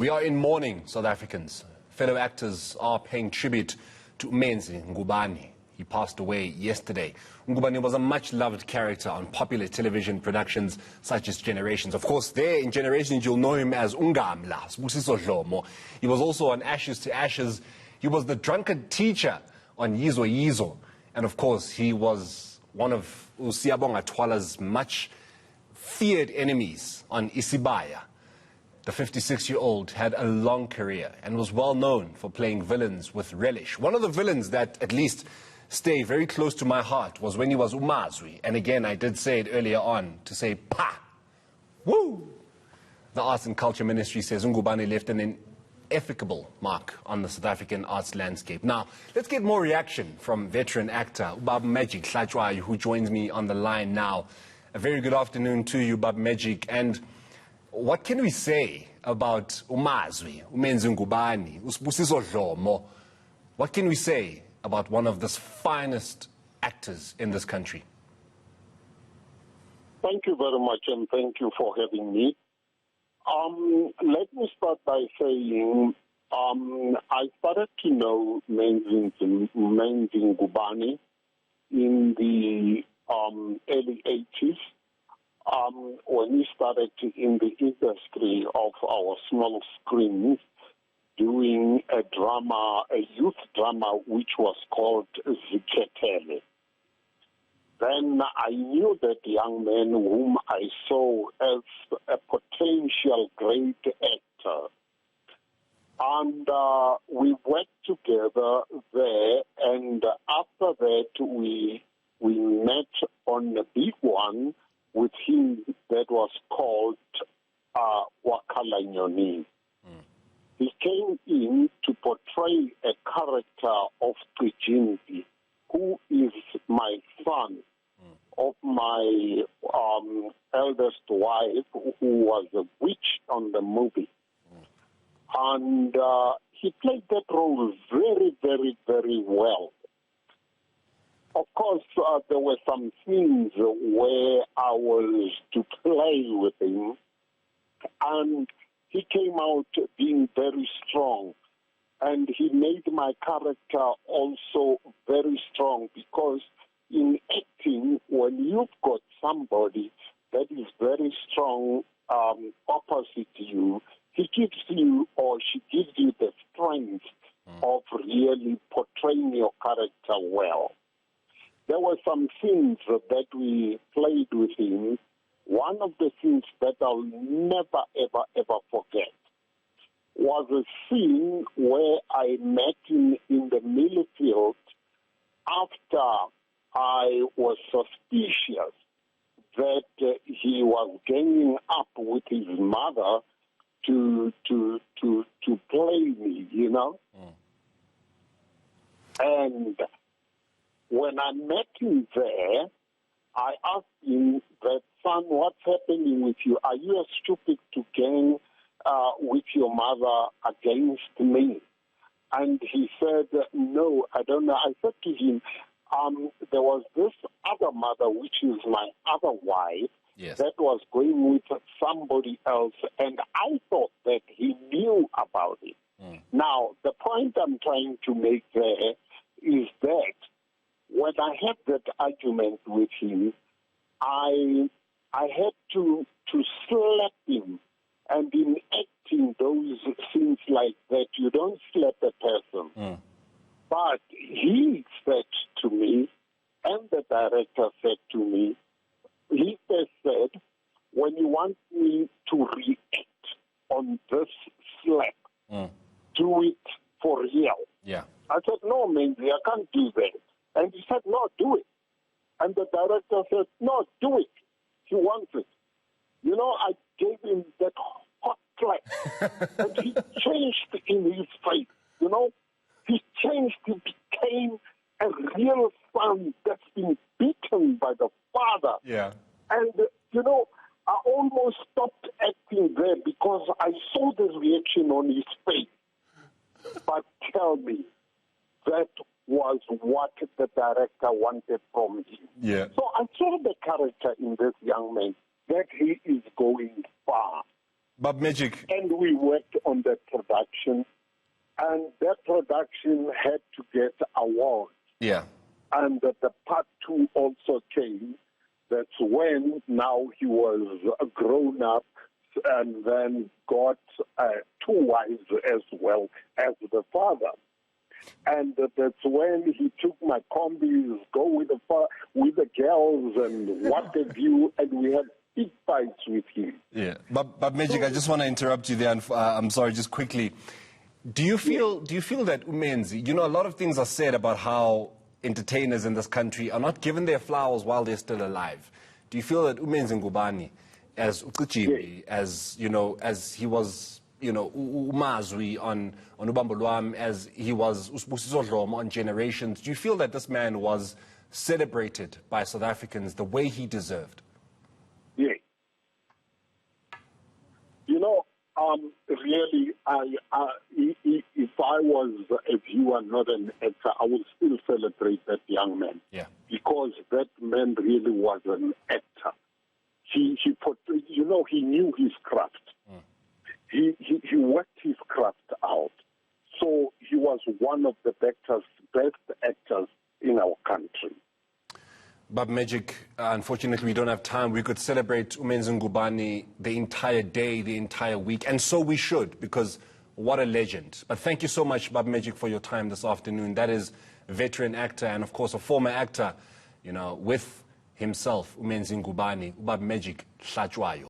We are in mourning, South Africans. Fellow actors are paying tribute to Menzi Ngubane. He passed away yesterday. Ngubane was a much-loved character on popular television productions such as Generations. Of course, there in Generations, you'll know him as Ungamla, Sibusiso Dlomo. He was also on Ashes to Ashes. He was the drunkard teacher on Yizo Yizo. And of course, he was one of Usiyabonga Twala's much-feared enemies on Isibaya. The 56-year-old had a long career and was well known for playing villains with relish. One of the villains that at least stay very close to my heart was when he was uMazwi. And again, I did say it earlier on to say, pa, woo! The Arts and Culture Ministry says Ngubane left an ineffaceable mark on the South African arts landscape. Now, let's get more reaction from veteran actor Magic Hlatshwayo, who joins me on the line now. A very good afternoon to you, Magic. And what can we say about uMazwi, Menzi Ngubane, Sibusiso Dlomo? What can we say about one of the finest actors in this country? Thank you very much, and thank you for having me. Let me start by saying I started to know Menzi Ngubane in the early 80s. When we started in the industry of our small screens, doing a drama, a youth drama, which was called Zikhetele. Then I knew that young man whom I saw as a potential great actor. And we worked together there, and after that we met on a big one with him that was called Wakala Nyoni. He came in to portray a character of Trijinti, who is my son, of my eldest wife, who was a witch on the movie. And he played that role very, very, very well. Of course, there were some scenes where I was to play with him, and he came out being very strong. And he made my character also very strong, because in acting, when you've got somebody that is very strong opposite you, he gives you, or she gives you, the strength of really portraying your character well. There were some scenes that we played with him. One of the scenes that I'll never, ever, ever forget was a scene where I met him in the milling field after I was suspicious that he was ganging up with his mother to play me, you know. And when I met him there, I asked him that, son, what's happening with you? Are you as stupid to gang with your mother against me? And he said, no, I don't know. I said to him, there was this other mother, which is my other wife, yes, that was going with somebody else, and I thought that he knew about it. Now, the point I'm trying to make there is that when I had that argument with him, I had to slap him. And in acting those scenes like that, you don't slap a person. But he said to me, and the director said to me, he said, when you want me to react on this slap, do it for real. Yeah. I said, no, Menzi, I can't do that. And he said, no, do it. And the director said, no, do it. He wants it. You know, I gave him that hot slap. And he changed in his face, you know. He changed, he became a real son that's been beaten by the father. Yeah. And, you know, I almost stopped acting there because I saw this reaction on his face. But tell me, that was what the director wanted from him. Yeah. So I saw the character in this young man, that he is going far. Bab Magic. And we worked on that production, and that production had to get awards. Yeah. And the part two also came. That's when now he was a grown up and then got two wives as well as the father. And that's when he took my combis, go with the girls and what have you, and we had big fights with him. Yeah, but Magic, I just want to interrupt you there. And, I'm sorry, just quickly. Do you feel that Menzi, a lot of things are said about how entertainers in this country are not given their flowers while they're still alive. Do you feel that Menzi Ngubane, as Uchibi, as he was, Umazwi on Ubambo Lwam, as he was Usibusiso Dlomo on Generations, do you feel that this man was celebrated by South Africans the way he deserved? Yeah. Really, if I was a viewer, not an actor, I would still celebrate that young man. Yeah. Because that man really was an actor. He knew his craft. He worked his craft out. So he was one of the best actors in our country. Bab Magic, unfortunately, we don't have time. We could celebrate Menzi Ngubane the entire day, the entire week, and so we should, because what a legend. But thank you so much, Bab Magic, for your time this afternoon. That is a veteran actor and, of course, a former actor, with himself, Menzi Ngubane, Bab Magic Hlatshwayo.